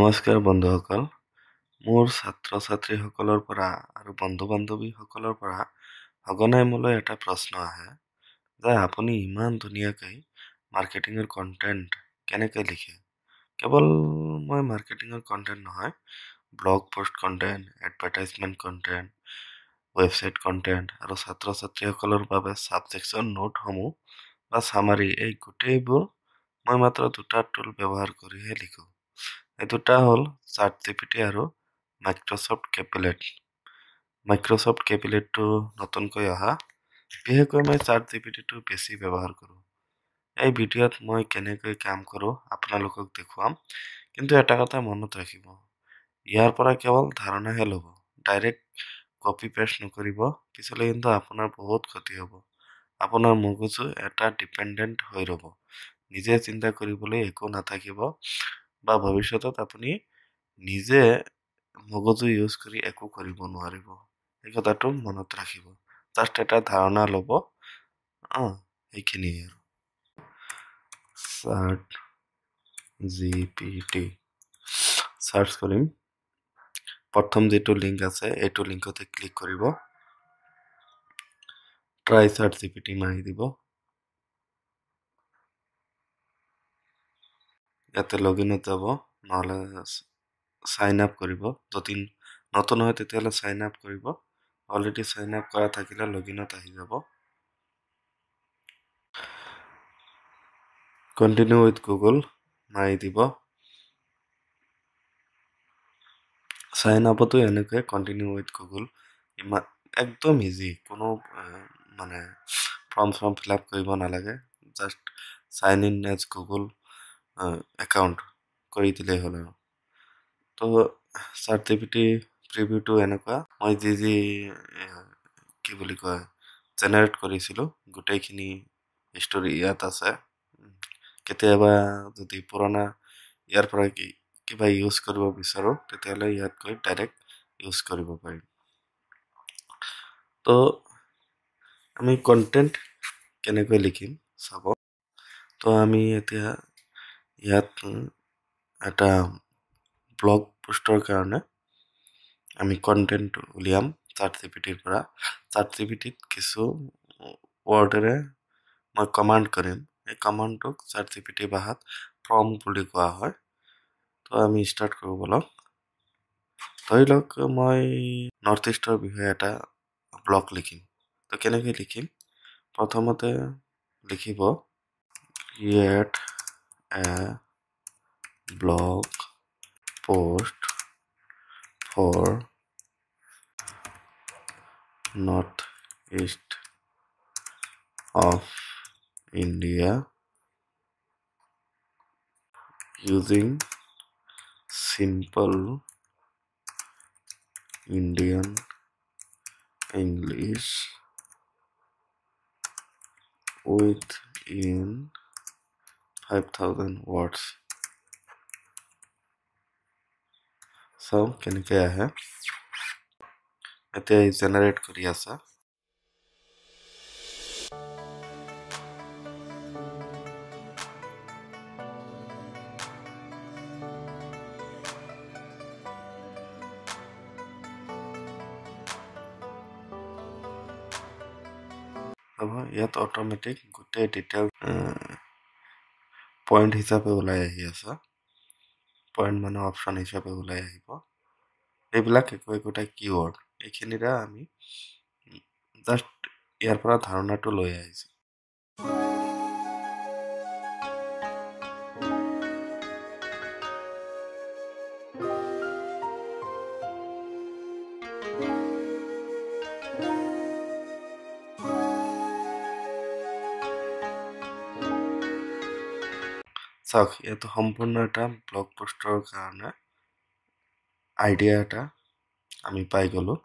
নমস্কাৰ বন্ধুসকল, মোৰ ছাত্ৰ-ছাত্ৰীসকলৰ পৰা আৰু বন্ধু-বান্ধৱীসকলৰ পৰা সঘনাই মোলৈ এটা প্ৰশ্ন আহে যে আপুনি ইমান ধুনীয়াকৈ মাৰ্কেটিঙৰ কণ্টেণ্ট কেনেকৈ লিখে। কেৱল মই মাৰ্কেটিঙৰ কণ্টেণ্ট নহয়, blog post content, advertisement content, website content আৰু ছাত্ৰ-ছাত্ৰীসকলৰ বাবে ছাবজেকশ্যন নোটসমূহ বা চামাৰি এই গোটেইবোৰ মই মাত্ৰ দুটা টুল ব্যৱহাৰ কৰিহে লিখোঁ। এই দুটা হ'ল ChatGPT আৰু মাইক্ৰ'ছফ্ট কেপিলেট। মাইক্ৰ'ছফ্ট কেপিলেটটো নতুনকৈ অহা, বিশেষকৈ মই ChatGPTটো বেছি ব্যৱহাৰ কৰোঁ। এই ভিডিঅ'ত মই কেনেকৈ কাম কৰোঁ আপোনালোকক দেখুৱাম, কিন্তু এটা কথা মনত ৰাখিব, ইয়াৰ পৰা কেৱল ধাৰণাহে ল'ব, ডাইৰেক্ট কপি পেষ্ট নকৰিব, পিছলৈ কিন্তু আপোনাৰ বহুত ক্ষতি হ'ব। আপোনাৰ মগজু এটা ডিপেণ্ডেণ্ট হৈ ৰ'ব, নিজে চিন্তা কৰিবলৈ একো নাথাকিব বা ভৱিষ্যতত আপুনি নিজে মগজু ইউজ কৰি একো কৰিব নোৱাৰিব। এই কথাটো মনত ৰাখিব, জাষ্ট এটা ধাৰণা ল'ব। এইখিনিয়ে আৰু ChatGPT চাৰ্চ কৰিম। প্ৰথম যিটো লিংক আছে এইটো লিংকতে ক্লিক কৰিব, ট্ৰাই ChatGPT মাৰি দিব। ইয়াতে লগইনত যাব, নহ'লে চাইন আপ কৰিব। যদি নতুন হয় তেতিয়াহ'লে চাইন আপ কৰিব, অলৰেডি চাইন আপ কৰা থাকিলে লগইনত আহি যাব। কণ্টিনিউ উইথ গুগল মাৰি দিব। চাইন আপতো এনেকৈ কণ্টিনিউ উইথ গুগল, ইমান একদম ইজি, কোনো মানে ফৰ্ম ফিল আপ কৰিব নালাগে, just sign in as Google account কৰি দিলেই হ'ল আৰু। তো ChatGPT প্ৰিভিউটো এনেকুৱা, মই যি কি বুলি কয় জেনেৰেট কৰিছিলোঁ গোটেইখিনি হিষ্টৰী ইয়াত আছে। কেতিয়াবা যদি পুৰণা ইয়াৰ পৰা কিবা ইউজ কৰিব বিচাৰোঁ তেতিয়াহ'লে ইয়াত গৈ ডাইৰেক্ট ইউজ কৰিব পাৰিম। তো আমি কণ্টেণ্ট কেনেকৈ লিখিম চাব। তো আমি এতিয়া ইয়াত এটা ব্লগ পোষ্টৰ কাৰণে আমি কণ্টেণ্ট উলিয়াম ChatGPTৰ পৰা। ChatGPTত কিছু ৱৰ্ডেৰে মই কমাণ্ড কৰিম, এই কমাণ্ডটোক ChatGPT ভাষাত প্ৰম্পট বুলি কোৱা হয়। তো আমি ষ্টাৰ্ট কৰোঁ বলক। ধৰি লওক মই নৰ্থ ইষ্টৰ বিষয়ে এটা ব্লগ লিখিম। তো কেনেকৈ লিখিম, প্ৰথমতে লিখিব create a blog post for north east of India using simple Indian English within 5,000 words. So কেনেকৈ আহে এতিয়া জেনাৰেট কৰি আছে। ইয়াত অট'মেটিক গোটেই ডিটেইল পইণ্ট হিচাপে ওলাই আহি আছে, পইণ্ট মানে অপশ্যন হিচাপে ওলাই আহিব। এইবিলাক একোটা কিৱৰ্ড, এইখিনিৰে আমি জাষ্ট ইয়াৰ পৰা ধাৰণাটো লৈ আহিছোঁ। চাওক, ইয়াত সম্পূৰ্ণ এটা ব্লগ পোষ্টৰ কাৰণে আইডিয়া এটা আমি পাই গ'লোঁ।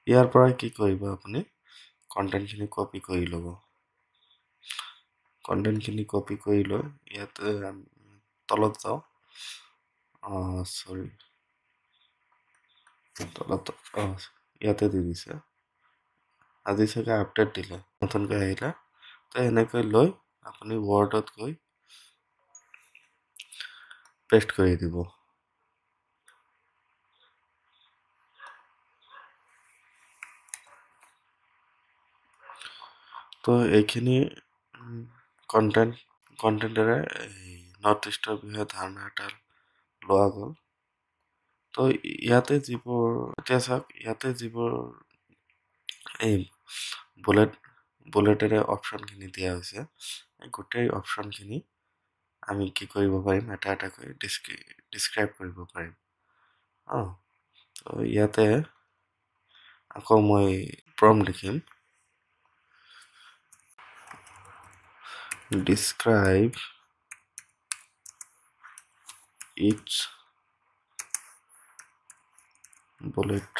ইয়াৰ পৰা কি কৰিব, আপুনি কণ্টেণ্টখিনি কপি কৰি ল'ব। কণ্টেণ্টখিনি কপি কৰি লৈ ইয়াতে তলত যাওঁ, তলত ইয়াতে দি দিছে, আজি চাগে আপডেট দিলে, নতুনকৈ আহিলে। তো এনেকৈ লৈ আপুনি ৱৰ্ডত গৈ পেষ্ট কৰি দিব তো এইখিনি কণ্টেণ্টেৰে নৰ্থ ইষ্টৰ বিষয়ে ধাৰণা এটা লোৱা গ'ল তো ইয়াতে যিবোৰ এতিয়া চাওক ইয়াতে যিবোৰ এই বুলেটেৰে অপশ্যনখিনি দিয়া হৈছে এই গোটেই অপশ্যনখিনি আমি কি কৰিব পাৰিম এটা এটাকৈ ডিছক্ৰাইব কৰিব পাৰিম তো ইয়াতে আকৌ মই প্ৰম্পট লিখিম describe each bullet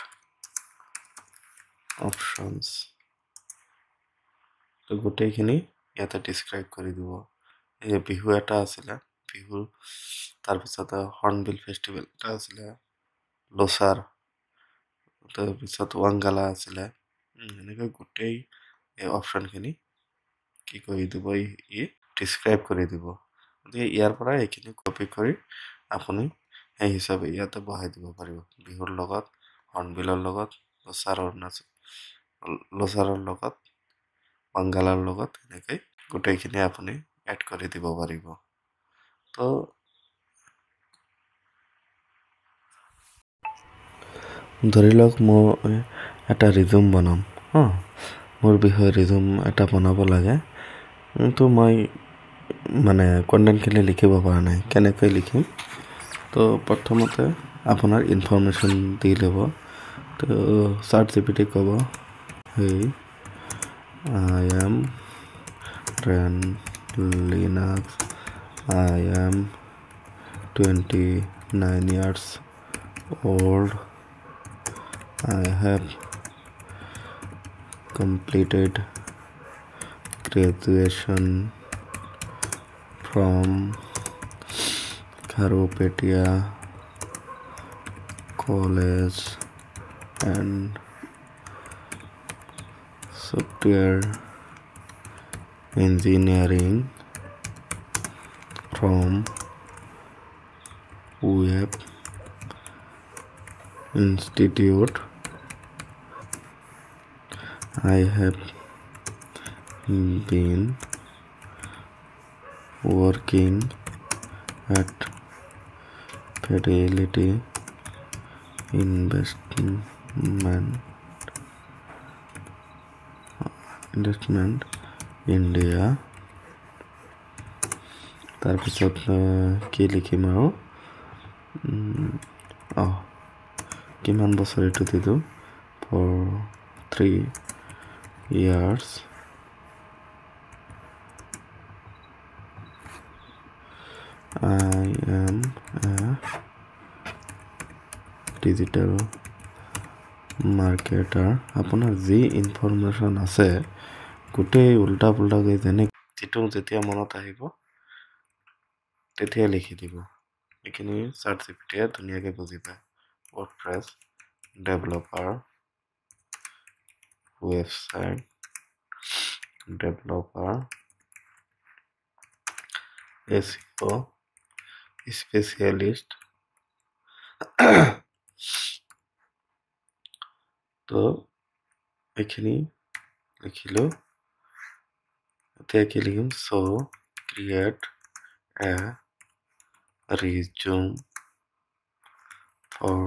options তো গোটেইখিনি ইয়াতে ডিছক্ৰাইব কৰি দিব এই বিহু এটা আছিলে বিহুৰ তাৰপিছত হৰ্ণবিল ফেষ্টিভেল এটা আছিলে লোচাৰ তাৰপিছত ৱাংগালা আছিলে এনেকৈ গোটেই এই অপশ্যনখিনি কি কৰি দিব ই ডিছক্ৰাইব কৰি দিব গতিকে ইয়াৰ পৰা এইখিনি কপি কৰি আপুনি সেই হিচাপে ইয়াতে বহাই দিব পাৰিব বিহুৰ লগত হৰ্ণবিলৰ লগত লোচাৰৰ লগত বাংগালাৰ লগত এনেকৈ গোটেইখিনি আপুনি এড কৰি দিব পাৰিব তো ধৰি লওক মই এটা ৰিজুম বনাম মোৰ বিষয়ে ৰিজুম এটা বনাব লাগে কিন্তু মই মানে কণ্টেণ্টখিনি লিখিব পৰা নাই কেনেকৈ লিখিম তো প্ৰথমতে আপোনাৰ ইনফৰমেশ্যন দি ল'ব তো চাৰ্ট জিপিটি ক'ব হেই I am Ren Linux I am 29 years old I have completed graduation from Kharopetia College and software engineering from Web Institute I have been working at Fidelity Investment India তাৰপিছত কি লিখিম আৰু কিমান বছৰ এইটো দিলোঁ for 3 years I am a digital marketer আপোনাৰ যি ইনফৰমেশ্যন আছে গোটেই উল্টা পুল্টাকৈ যিটো যেতিয়া মনত আহিব তেতিয়া লিখি দিব এইখিনি চাৰ্ট জিপিটিয়ে ধুনীয়াকৈ বুজি পায় WordPress developer website developer SEO specialist তো এইখিনি লিখিলোঁ এতিয়া কি লিখিম create A resume for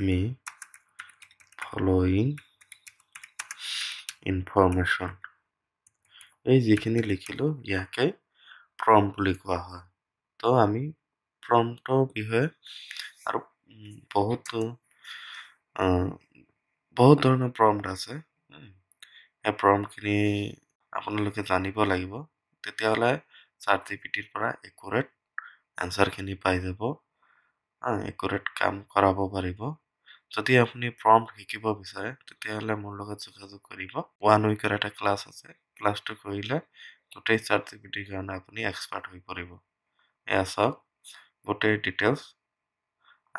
me following information এই যিখিনি লিখিলোঁ ইয়াকে প্ৰম্পট বুলি কোৱা হয় তো আমি প্ৰম্পটৰ বিষয়ে আৰু বহুত ধৰণৰ প্ৰম্পট আছে এই প্ৰম্পটখিনি আপোনালোকে জানিব লাগিব তেতিয়াহ'লে চাৰ্ট জিপিটিৰ পৰা একুৰেট এনচাৰখিনি পাই যাব একুৰেট কাম কৰাব পাৰিব যদি আপুনি প্ৰম্পট শিকিব বিচাৰে তেতিয়াহ'লে মোৰ লগত যোগাযোগ কৰিব 1 উইকৰ এটা ক্লাছ আছে ক্লাছটো কৰিলে গোটেই চাৰ্ট জিপিটিৰ কাৰণে আপুনি এক্সপাৰ্ট হৈ পৰিব এয়া চাওক গোটেই ডিটেইলছ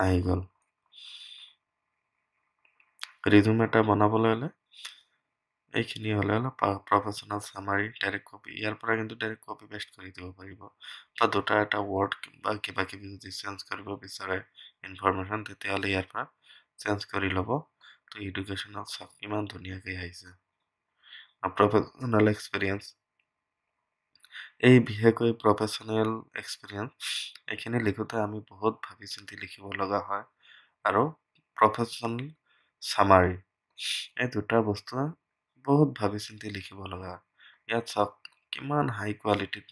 আহি গ'ল ৰিজুম এটা বনাবলৈ হ'লে এইখিনি হ'লে প্ৰফেশ্যনেল চামাৰি ডাইৰেক্ট কপি ইয়াৰ পৰা কিন্তু ডাইৰেক্ট কপি পেষ্ট কৰি দিব পাৰিব বা দুটা এটা ৱৰ্ড বা কিবা কিবি যদি চেঞ্জ কৰিব বিচাৰে ইনফৰমেশ্যন তেতিয়াহ'লে ইয়াৰ পৰা চেঞ্জ কৰি ল'ব তো এডুকেশ্যনেল চাওক ইমান ধুনীয়াকৈ আহিছে প্ৰফেশ্যনেল এক্সপিৰিয়েঞ্চ এই বিশেষকৈ প্ৰফেশ্যনেল এক্সপিৰিয়েঞ্চ এইখিনি লিখোঁতে আমি বহুত ভাবি চিন্তি লিখিব লগা হয় আৰু প্ৰফেশ্যনেল চামাৰি এই দুটা বস্তু বহুত ভাবি চিন্তি লিখিব লগা ইয়াত চাওক কিমান হাই কোৱালিটিত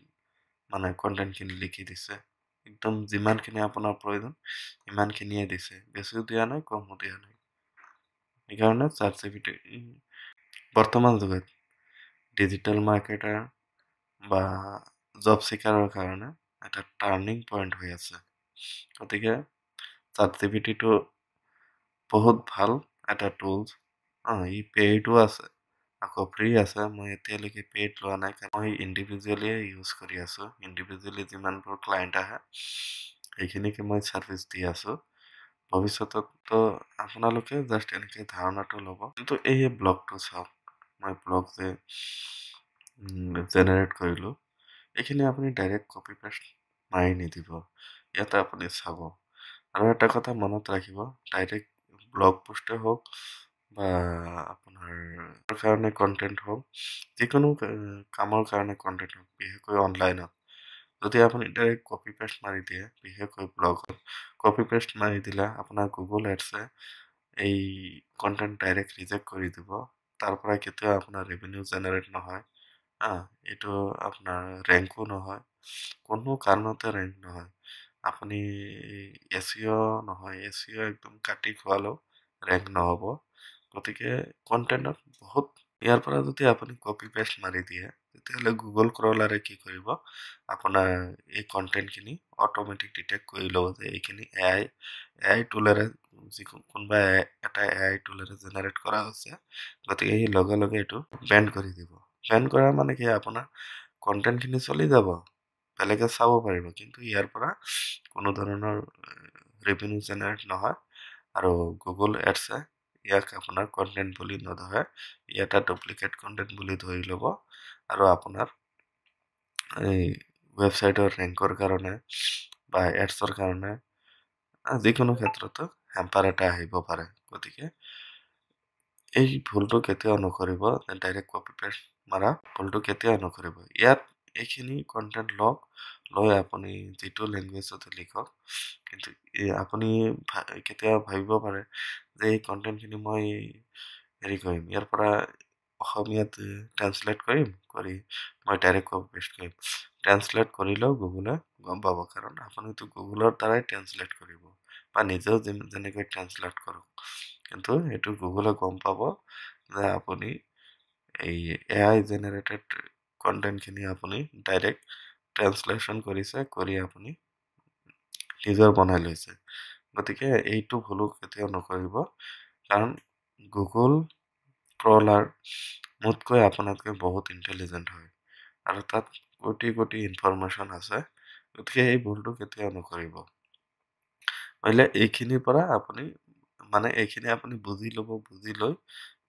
মানে কণ্টেণ্টখিনি লিখি দিছে একদম যিমানখিনি আপোনাৰ প্ৰয়োজন ইমানখিনিয়ে দিছে বেছিও দিয়া নাই কমো দিয়া নাই সেইকাৰণে ChatGPT বৰ্তমান যুগত ডিজিটেল মাৰ্কেটাৰ বা জব চিকাৰৰ কাৰণে এটা টাৰ্ণিং পইণ্ট হৈ আছে গতিকে ChatGPTটো বহুত ভাল এটা টুলছ ই পেইডো আছে আকৌ ফ্ৰী আছে মই এতিয়ালৈকে পেইড লোৱা নাই মই ইণ্ডিভিজুৱেলিয়ে ইউজ কৰি আছোঁ ইণ্ডিভিজুৱেলি যিমানবোৰ ক্লায়েণ্ট আহে সেইখিনিকে মই ছাৰ্ভিচ দি আছোঁ ভৱিষ্যততো আপোনালোকে জাষ্ট এনেকৈ ধাৰণাটো ল'ব কিন্তু এই ব্লগটো চাওক মই ব্লগ যে জেনেৰেট কৰিলোঁ এইখিনি আপুনি ডাইৰেক্ট কপি পেষ্ট মাৰি নিদিব ইয়াতে আপুনি চাব আৰু এটা কথা মনত ৰাখিব ডাইৰেক্ট ব্লগ পোষ্টে হওক বা আপোনাৰ কাৰণে কণ্টেণ্ট হওক যিকোনো কামৰ কাৰণে কণ্টেণ্ট হওক বিশেষকৈ অনলাইনত যদি আপুনি ডাইৰেক্ট কপি পেষ্ট মাৰি দিয়ে বিশেষকৈ ব্লগত কপি পেষ্ট মাৰি দিলে আপোনাৰ গুগল এডছে এই কণ্টেণ্ট ডাইৰেক্ট ৰিজেক্ট কৰি দিব তাৰ পৰা কেতিয়াও আপোনাৰ ৰেভিনিউ জেনেৰেট নহয় এইটো আপোনাৰ ৰেংকো নহয় কোনো কাৰণতে ৰেংক নহয় আপুনি এচিঅ নহয় এচিঅ একদম কাটি খোৱালেও ৰেংক নহ'ব গতিকে কণ্টেণ্টত বহুত ইয়াৰ পৰা যদি আপুনি কপি পেষ্ট মাৰি দিয়ে তেতিয়াহ'লে গুগল ক্ৰলাৰে কি কৰিব আপোনাৰ এই কণ্টেণ্টখিনি অট'মেটিক ডিটেক্ট কৰি ল'ব যে এইখিনি এ আই টুলেৰে কোনোবা এটা এ আই টুলেৰে জেনেৰেট কৰা হৈছে গতিকে সি লগে লগে এইটো বেন কৰি দিব বেন কৰা মানে কি আপোনাৰ কণ্টেণ্টখিনি চলি যাব বেলেগে চাব পাৰিব কিন্তু ইয়াৰ পৰা কোনো ধৰণৰ ৰেভিনিউ জেনেৰেট নহয় আৰু গুগল এডছে ইয়াক আপোনাৰ কণ্টেণ্ট বুলি নধৰে ই এটা ডুপ্লিকেট কণ্টেণ্ট বুলি ধৰি ল'ব আৰু আপোনাৰ এই ৱেবছাইটৰ ৰেংকৰ কাৰণে বা এডছৰ কাৰণে যিকোনো ক্ষেত্ৰতো হেম্পাৰ এটা আহিব পাৰে গতিকে এই ভুলটো কেতিয়াও নকৰিব ডাইৰেক্ট কপি পেষ্ট মাৰা ভুলটো কেতিয়াও নকৰিব ইয়াত এইখিনি কণ্টেণ্ট লওক লৈ আপুনি যিটো লেংগুৱেজতে লিখক কিন্তু আপুনি কেতিয়াও ভাবিব পাৰে যে এই কণ্টেণ্টখিনি মই হেৰি কৰিম ইয়াৰ পৰা অসমীয়াত ট্ৰান্সলেট কৰিম কৰি মই ডাইৰেক্ট কপি পেষ্ট কৰিম ট্ৰান্সলেট কৰিলেও গুগলে গম পাব কাৰণ আপুনিতো গুগলৰ দ্বাৰাই ট্ৰান্সলেট কৰিব বা নিজেও যেনেকৈ ট্ৰান্সলেট কৰক কিন্তু এইটো গুগলে গম পাব যে আপুনি এই এ আই জেনেৰেটেড কণ্টেণ্টখিনি আপুনি ডাইৰেক্ট ট্ৰান্সলেশ্যন কৰিছে কৰি আপুনি নিজৰ বনাই লৈছে গতিকে এইটো ভুলো কেতিয়াও নকৰিব কাৰণ গুগল ক্ৰলাৰ মোতকৈ আপোনাতকৈ বহুত ইণ্টেলিজেণ্ট হয় আৰু তাত কোটি কোটি ইনফৰমেশ্যন আছে গতিকে এই ভুলটো কেতিয়াও নকৰিব নহ'লে এইখিনিৰ পৰা আপুনি মানে এইখিনি আপুনি বুজি ল'ব বুজি লৈ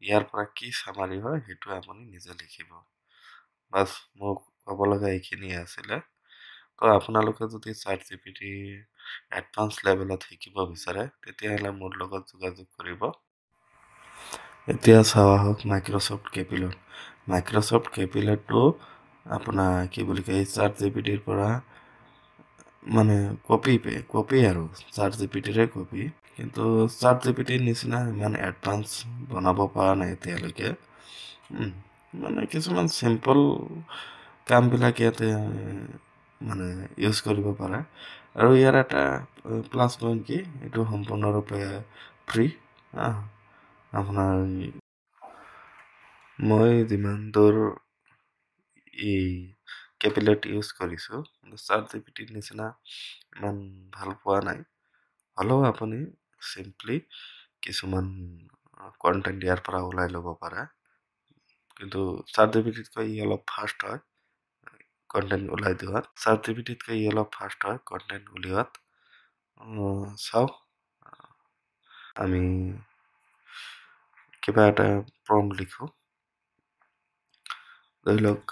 ইয়াৰ পৰা কি চামাৰি হয় সেইটো আপুনি নিজে লিখিব বাছ মোক ক'ব লগা এইখিনিয়ে আছিলে তো আপোনালোকে যদি ChatGPT এডভান্স লেভেলত শিকিব বিচাৰে তেতিয়াহ'লে মোৰ লগত যোগাযোগ কৰিব এতিয়া চাওঁ আহক মাইক্ৰ'ছফ্ট কেপিলেটটো আপোনাৰ কি বুলি কয় ChatGPTৰ পৰা মানে কপি আৰু ChatGPTৰে কপি কিন্তু ChatGPTৰ নিচিনা ইমান এডভান্স বনাব পৰা নাই এতিয়ালৈকে মানে কিছুমান চিম্পল কামবিলাক ইয়াতে মানে ইউজ কৰিব পাৰে আৰু ইয়াৰ এটা প্লাছ পইণ্ট কি এইটো সম্পূৰ্ণৰূপে ফ্ৰী আপোনাৰ মই যিমান দূৰ এই কেপিলেট ইউজ কৰিছোঁ ChatGPTৰ নিচিনা ইমান ভাল পোৱা নাই হ'লেও আপুনি চিম্পলি কিছুমান কণ্টেণ্ট ইয়াৰ পৰা ওলাই ল'ব পাৰে কিন্তু ChatGPTতকৈ ই অলপ ফাষ্ট হয় কণ্টেণ্ট ওলাই দিয়াত ChatGPTতকৈ ই অলপ ফাষ্ট হয় কণ্টেণ্ট উলিওৱাত চাওক আমি কিবা এটা প্ৰম্পট লিখোঁ ধৰি লওক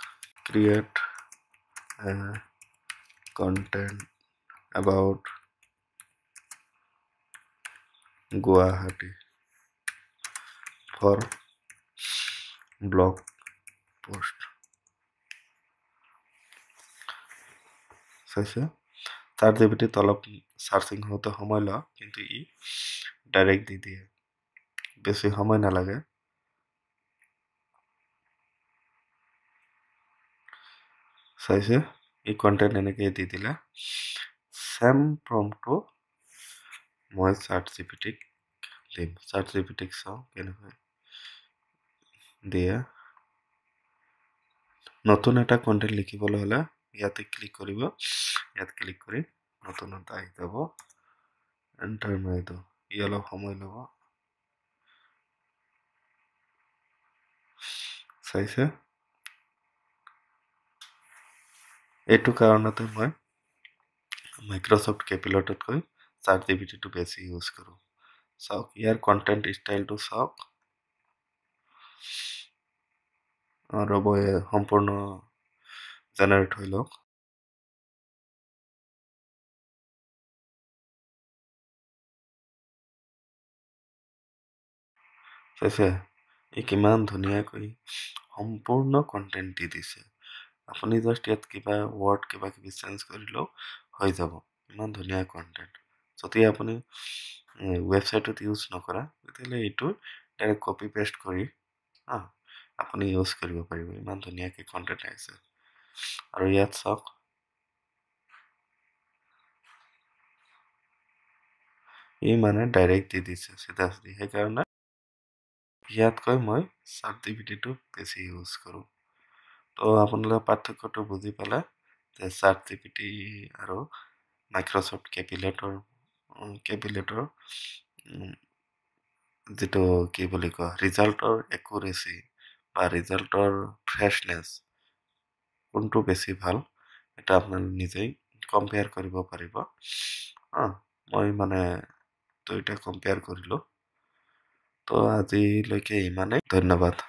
create content about Guwahati for blog post চাইছে চাৰ্ট জিপিটিত অলপ চাৰ্চিং হওঁতে সময় লয় কিন্তু ই ডাইৰেক্ট দি দিয়ে বেছি সময় নালাগে চাইছে ই কন্টেন্ট এনেকে দি দিলে সেম প্ৰম্পটটো মই চাৰ্ট জিপিটিক দিম চাৰ্ট জিপিটিক চাওঁ কেনেকৈ দিয়ে নতুন এটা কন্টেন্ট লিখিবলৈ হলে ইয়াতে ক্লিক কৰিব ইয়াত ক্লিক কৰি নতুন এটা আহি যাব এন্টাৰ মাৰি দিওঁ ই অলপ সময় ল'ব চাইছে এইটো কাৰণতে মই মাইক্ৰসফট কেপিলটতকৈ চাৰ্ট জিপিটিটো বেছি ইউজ কৰোঁ চাওক ইয়াৰ কন্টেন্ট ষ্টাইলটো চাওক ৰ'ব সম্পূৰ্ণ জেনাৰেট হৈ লওক চাইছে ই কিমান ধুনীয়াকৈ সম্পূৰ্ণ কন্টেন্ট দি দিছে আপুনি জাষ্ট ইয়াত কিবা ৱৰ্ড কিবা কিবি চেঞ্জ কৰিলেও হৈ যাব ইমান ধুনীয়া কন্টেন্ট যদি আপুনি ৱেবছাইটত ইউজ নকৰা তেতিয়াহ'লে এইটো ডাইৰেক্ট কপি পেষ্ট কৰি আপুনি ইউজ কৰিব পাৰিব ইমান ধুনীয়াকৈ কন্টেন্ট আহিছে আৰু ইয়াত চাওক ই মানে ডাইৰেক্ট দি দিছে চিধা চিধি সেইকাৰণে ইয়াতকৈ মই চাৰ্ট জিপিটিটো বেছি ইউজ কৰোঁ তো আপোনালোকে পাৰ্থক্যটো বুজি পালে যে চাৰ্ট জিপিটি আৰু মাইক্ৰসফট কেপিলেটৰ যিটো কি বুলি কয় ৰিজাল্টৰ একুৰেচি বা ৰিজাল্টৰ ফ্ৰেছনেছ কোনটো বেছি ভাল এটা আপোনালোকে নিজেই কম্পেয়াৰ কৰিব পাৰিব মই মানে দুইটা কম্পেয়াৰ কৰিলোঁ তো আজিলৈকে ইমানেই ধন্যবাদ